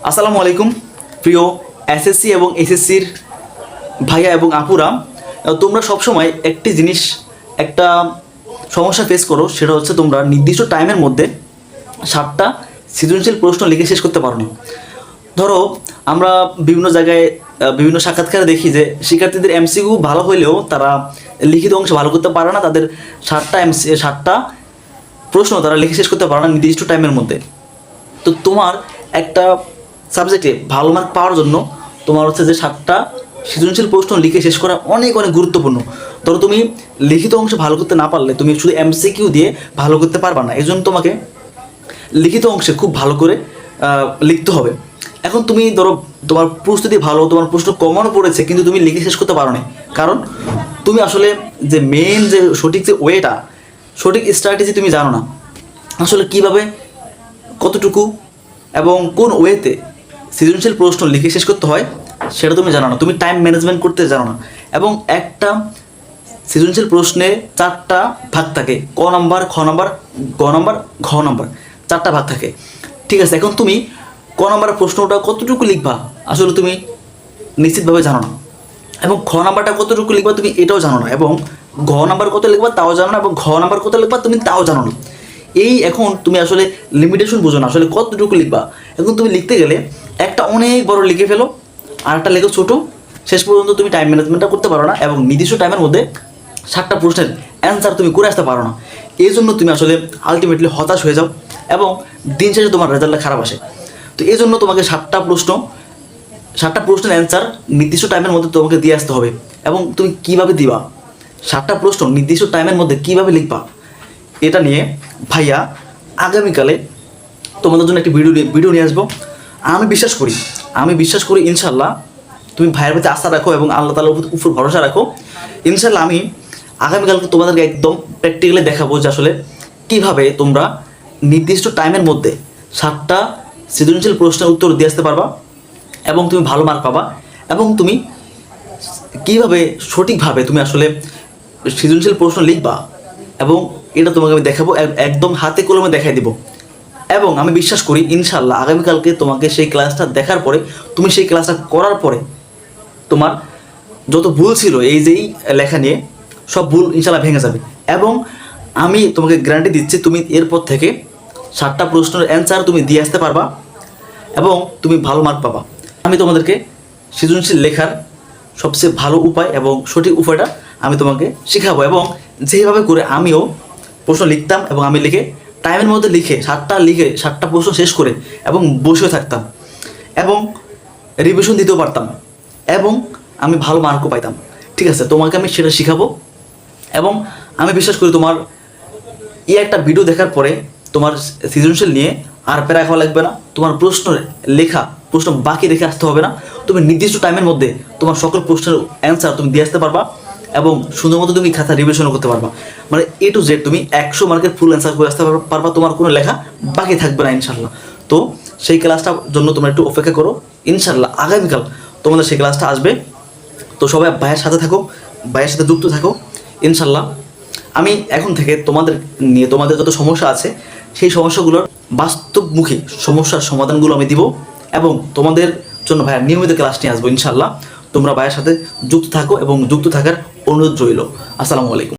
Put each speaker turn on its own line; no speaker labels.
আসসালামু আলাইকুম প্রিয় এসএসসি এবং এসএসসির ভাইয়া এবং আপুরা। তোমরা সবসময় একটি জিনিস একটা সমস্যা ফেস করো, সেটা হচ্ছে তোমরা নির্দিষ্ট টাইমের মধ্যে 7টা সৃজনশীল প্রশ্ন লিখে শেষ করতে পারো না। ধরো আমরা বিভিন্ন জায়গায় বিভিন্ন সাক্ষাৎকারে দেখি যে শিক্ষার্থীদের এমসিকিউ ভালো হলেও তারা লিখিত অংশ ভালো করতে পারে না, তাদের 7টা প্রশ্ন তারা লিখে শেষ করতে পারে না নির্দিষ্ট টাইমের মধ্যে। তো তোমার একটা সাবজেক্টে ভালো মার্ক পাওয়ার জন্য তোমার হচ্ছে যে 7টা সৃজনশীল প্রশ্ন লিখে শেষ করা অনেক অনেক গুরুত্বপূর্ণ। ধরো তুমি লিখিত অংশ ভালো করতে না পারলে তুমি শুধু এমসিকিউ দিয়ে ভালো করতে পারবা না, এই জন্য তোমাকে লিখিত অংশে খুব ভালো করে লিখতে হবে। এখন তুমি ধরো তোমার প্রস্তুতি ভালো, তোমার প্রশ্ন কমনও পড়েছে, কিন্তু তুমি লিখে শেষ করতে পারো না, কারণ তুমি আসলে যে মেন যে সঠিক যে ওয়েটা, সঠিক স্ট্র্যাটেজি তুমি জানো না। আসলে কিভাবে কতটুকু এবং কোন ওয়েতে সৃজনশীল প্রশ্ন লিখে শেষ করতে হয় সেটা তুমি জানো না, তুমি টাইম ম্যানেজমেন্ট করতে জানো না। এবং একটা সৃজনশীল প্রশ্নে 4টা ভাগ থাকে, ক নাম্বার, খ নাম্বার, গ নাম্বার, ঘ নাম্বার, 4টা ভাগ থাকে। ঠিক আছে, এখন তুমি ক নাম্বার প্রশ্নটা কতটুকু লিখবা আসলে তুমি নিশ্চিতভাবে জানো না, এবং খ নাম্বারটা কতটুকু লিখবা তুমি এটাও জানো না, এবং ঘ নাম্বার কত লিখবা তাও জানো না, এবং ঘ নাম্বার কত লিখবা তুমি তাও জানো না। এখন তুমি আসলে লিমিটেশন বোঝো না আসলে কতটুকু লিখবা। এখন তুমি লিখতে গেলে একটা অনেক বড় লিখে ফেলো আর একটা লেখো ছোটো, শেষ পর্যন্ত তুমি টাইম ম্যানেজমেন্টটা করতে পারো না, এবং নির্দিষ্ট টাইমের মধ্যে 7টা প্রশ্নের অ্যান্সার তুমি করে আসতে পারো না। এই জন্য তুমি আসলে আলটিমেটলি হতাশ হয়ে যাও এবং দিন শেষে তোমার রেজাল্টটা খারাপ আসে। তো এই জন্য তোমাকে 7টা প্রশ্নের অ্যান্সার নির্দিষ্ট টাইমের মধ্যে তোমাকে দিয়ে আসতে হবে। এবং তুমি কীভাবে দিবা, 7টা প্রশ্ন নির্দিষ্ট টাইমের মধ্যে কীভাবে লিখবা, এটা নিয়ে ভাইয়া আগামীকালে তোমাদের জন্য একটি ভিডিও নিয়ে আসবো। আমি বিশ্বাস করি ইনশাল্লাহ তুমি ভাইয়ের প্রতি আস্থা রাখো এবং আল্লাহ তাআলার উপর ভরসা রাখো। ইনশাল্লাহ আমি আগামীকালকে তোমাদেরকে একদম প্র্যাকটিক্যালি দেখাবো যে আসলে কীভাবে তোমরা নির্দিষ্ট টাইমের মধ্যে 7টা সৃজনশীল প্রশ্নের উত্তর দিয়ে আসতে পারবা এবং তুমি ভালো মার্ক পাবা, এবং তুমি কীভাবে সঠিকভাবে তুমি আসলে সৃজনশীল প্রশ্ন লিখবা, এবং এটা তোমাকে আমি দেখাবো, একদম হাতে কলমে দেখাই দিব। এবং আমি বিশ্বাস করি ইনশাল্লাহ আগামীকালকে তোমাকে সেই ক্লাসটা দেখার পরে, তুমি সেই ক্লাসটা করার পরে তোমার যত ভুল ছিল এই লেখা নিয়ে সব ভুল ইনশাল্লাহ ভেঙে যাবে। এবং আমি তোমাকে গ্যারান্টি দিচ্ছি তুমি এরপর থেকে 7টা প্রশ্নের অ্যান্সার তুমি দিয়ে আসতে পারবা এবং তুমি ভালো মার্ক পাবা। আমি তোমাদেরকে সৃজনশীল লেখার সবচেয়ে ভালো উপায় এবং সঠিক উপায়টা আমি তোমাকে শেখাবো, এবং যেভাবে করে আমিও প্রশ্ন লিখতাম এবং আমি টাইমের মধ্যে লিখে 7টা প্রশ্ন শেষ করে এবং বসে থাকতাম এবং রিভিশন দিতেও পারতাম, এবং আমি ভালো মার্কও পাইতাম। ঠিক আছে, তোমাকে আমি সেটা শেখাবো। এবং আমি বিশ্বাস করি তোমার একটা ভিডিও দেখার পরে তোমার সৃজনশীল নিয়ে আর প্যারা খাওয়া লাগবে না, তোমার প্রশ্ন বাকি রেখে আসতে হবে না। তুমি নির্দিষ্ট টাইমের মধ্যে তোমার সকল প্রশ্নের অ্যান্সার তুমি দিয়ে আসতে পারবা এবং সুন্দর মতো তুমি খাতা রিভিশনও করতে পারবা। মানে A to Z তুমি 100 মার্কের ফুল অ্যান্সার করে আসতে পারবা, তোমার কোনো লেখা বাকি থাকবে না ইনশাল্লাহ। তো সেই ক্লাসটার জন্য তোমরা একটু অপেক্ষা করো, ইনশাল্লাহ আগামীকাল তোমাদের সেই ক্লাসটা আসবে। তো সবাই ভাইয়ের সাথে থাকো, ভাইয়ের সাথে যুক্ত থাকো ইনশাল্লাহ। আমি এখন থেকে তোমাদের যত সমস্যা আছে সেই সমস্যাগুলোর বাস্তবমুখী সমস্যার সমাধানগুলো আমি দিব, এবং তোমাদের জন্য ভাইয়া নিয়মিত ক্লাস নিয়ে আসবো ইনশাল্লাহ। তোমরা ভাইয়ের সাথে যুক্ত থাকো এবং যুক্ত থাকার অনুরোধ রইল। আসসালামু আলাইকুম।